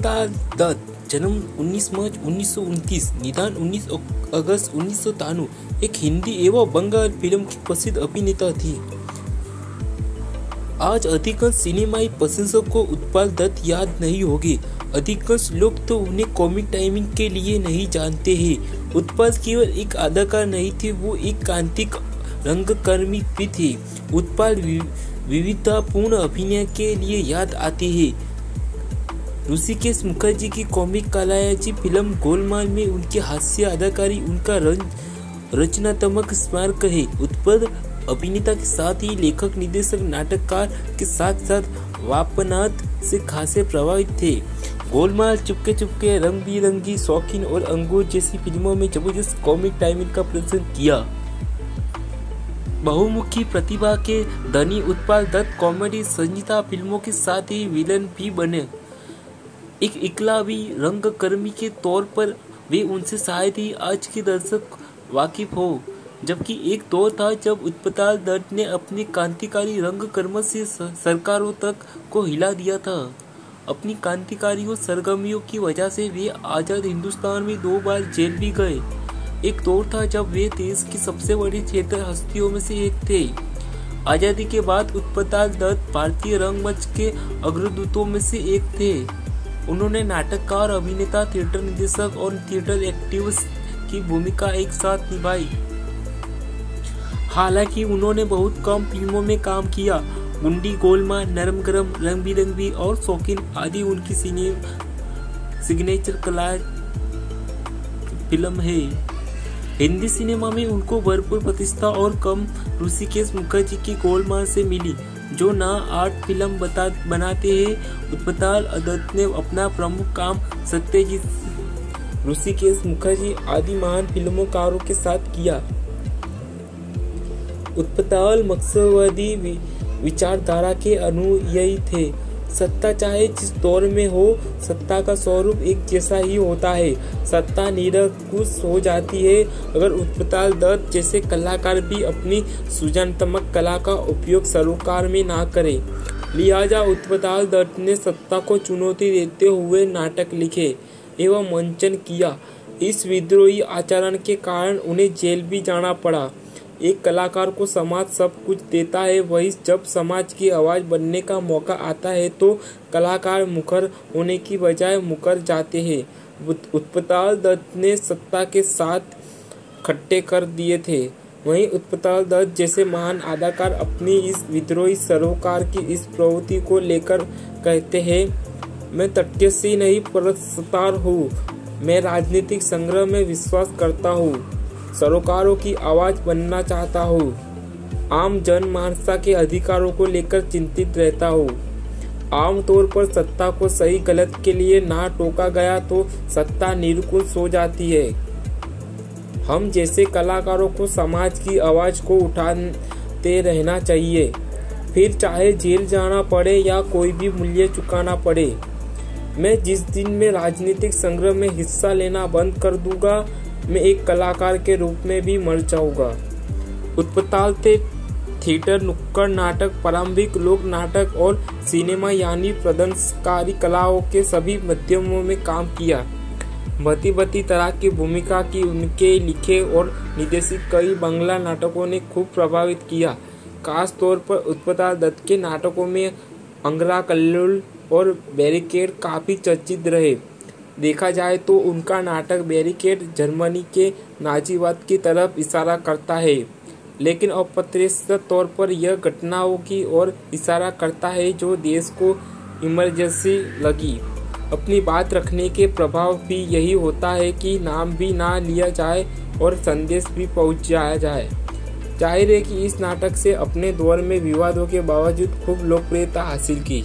उत्पताल दत्त, जन्म 19 मार्च 1929, निधन 19 अगस्त 1993, एक हिंदी एवं बंगाली फिल्म की प्रसिद्ध अभिनेता थी। आज अधिकांश सिनेमाई प्रशंसकों को उत्पल दत्त याद नहीं होगी। अधिकांश लोग तो उन्हें कॉमिक टाइमिंग के लिए नहीं जानते हैं। उत्पल केवल एक अदाकार नहीं थे, वो एक क्रांतिक रंगकर्मी भी थे। उत्पल विविधतापूर्ण अभिनय के लिए याद आते हैं। ऋषिकेश मुखर्जी की कॉमिक कलायाची फिल्म गोलमाल में उनकी हास्य अदाकारी उनका रचनात्मक स्मारक है। उत्पल अभिनेता के साथ ही लेखक, निर्देशक, नाटककार के साथ साथ वापनाथ से खासे प्रभावित थे। गोलमाल, चुपके चुपके, रंग बिरंगी, शौकीन और अंगूर जैसी फिल्मों में जबरदस्त कॉमिक टाइमिंग का प्रदर्शन किया। बहुमुखी प्रतिभा के धनी उत्पल दत्त कॉमेडी संगीता फिल्मों के साथ ही विलन भी बने। एक इकलौती रंगकर्मी के तौर पर वे उनसे शायद ही आज के दर्शक वाकिफ हो, जबकि एक दौर था जब उत्पल दत्त ने अपनी क्रांतिकारी रंगकर्म से सरकारों तक को हिला दिया था। अपनी क्रांतिकारी सरगर्मियों की वजह से वे आजाद हिंदुस्तान में 2 बार जेल भी गए। एक दौर था जब वे देश की सबसे बड़ी थिएटर हस्तियों में से एक थे। आजादी के बाद उत्पल दत्त भारतीय रंगमंच के अग्रदूतों में से एक थे। उन्होंने नाटककार, अभिनेता, थिएटर निर्देशक और थिएटर एक्टिविस्ट की भूमिका एक साथ निभाई। हालांकि उन्होंने बहुत कम फिल्मों में काम किया। गुंडी, गोलमाल, नरम गरम, रंग बिरंगी और शौकीन आदि उनकी सिग्नेचर कला फिल्म है। हिंदी सिनेमा में उनको भरपूर प्रतिष्ठा और कम ऋषिकेश मुखर्जी की गोलमाल से मिली, जो ना आर्ट फिल्म बनाते हैं। उत्पल दत्त ने अपना प्रमुख काम सत्यजीत, ऋषिकेश मुखर्जी आदि महान फिल्मकारों के साथ किया। उत्पल मार्क्सवादी विचारधारा के अनुयायी थे। सत्ता चाहे जिस दौर में हो, सत्ता का स्वरूप एक जैसा ही होता है। सत्ता निरंकुश हो जाती है अगर उत्पल दत्त जैसे कलाकार भी अपनी सृजनात्मक कला का उपयोग सरोकार में ना करें। लिहाजा उत्पल दत्त ने सत्ता को चुनौती देते हुए नाटक लिखे एवं मंचन किया। इस विद्रोही आचरण के कारण उन्हें जेल भी जाना पड़ा। एक कलाकार को समाज सब कुछ देता है, वही जब समाज की आवाज बनने का मौका आता है तो कलाकार मुखर होने की बजाय मुकर जाते हैं। उत्पल दत्त ने सत्ता के साथ खट्टे कर दिए थे। वहीं उत्पल दत्त जैसे महान अदाकार अपनी इस विद्रोही सरोकार की इस प्रवृत्ति को लेकर कहते हैं, मैं तटस्थ नहीं परस्तार हूँ, मैं राजनीतिक संग्रह में विश्वास करता हूँ, सरोकारों की आवाज बनना चाहता हूँ, आम जनमानस के अधिकारों को लेकर चिंतित रहता हूँ। आमतौर पर सत्ता को सही गलत के लिए ना टोका गया तो सत्ता निरंकुश हो जाती है। हम जैसे कलाकारों को समाज की आवाज को उठाते रहना चाहिए, फिर चाहे जेल जाना पड़े या कोई भी मूल्य चुकाना पड़े। मैं जिस दिन में राजनीतिक संग्राम में हिस्सा लेना बंद कर दूंगा, मैं एक कलाकार के रूप में भी मर जाऊंगा। उत्पल थे थिएटर, नुक्कड़ नाटक, प्रारंभिक लोक नाटक और सिनेमा यानी प्रदर्शनकारी कलाओं के सभी माध्यमों में काम किया। भांति तरह की भूमिका की उनके लिखे और निर्देशित कई बांग्ला नाटकों ने खूब प्रभावित किया। खास तौर पर उत्पल दत्त के नाटकों में अंगरा कल्लोल और बैरिकेड काफी चर्चित रहे। देखा जाए तो उनका नाटक बैरिकेड जर्मनी के नाजीवाद की तरफ इशारा करता है, लेकिन अप्रत्याशित तौर पर यह घटनाओं की ओर इशारा करता है जो देश को इमरजेंसी लगी। अपनी बात रखने के प्रभाव भी यही होता है कि नाम भी ना लिया जाए और संदेश भी पहुंचाया जाए। जाहिर है कि इस नाटक से अपने दौर में विवादों के बावजूद खूब लोकप्रियता हासिल की।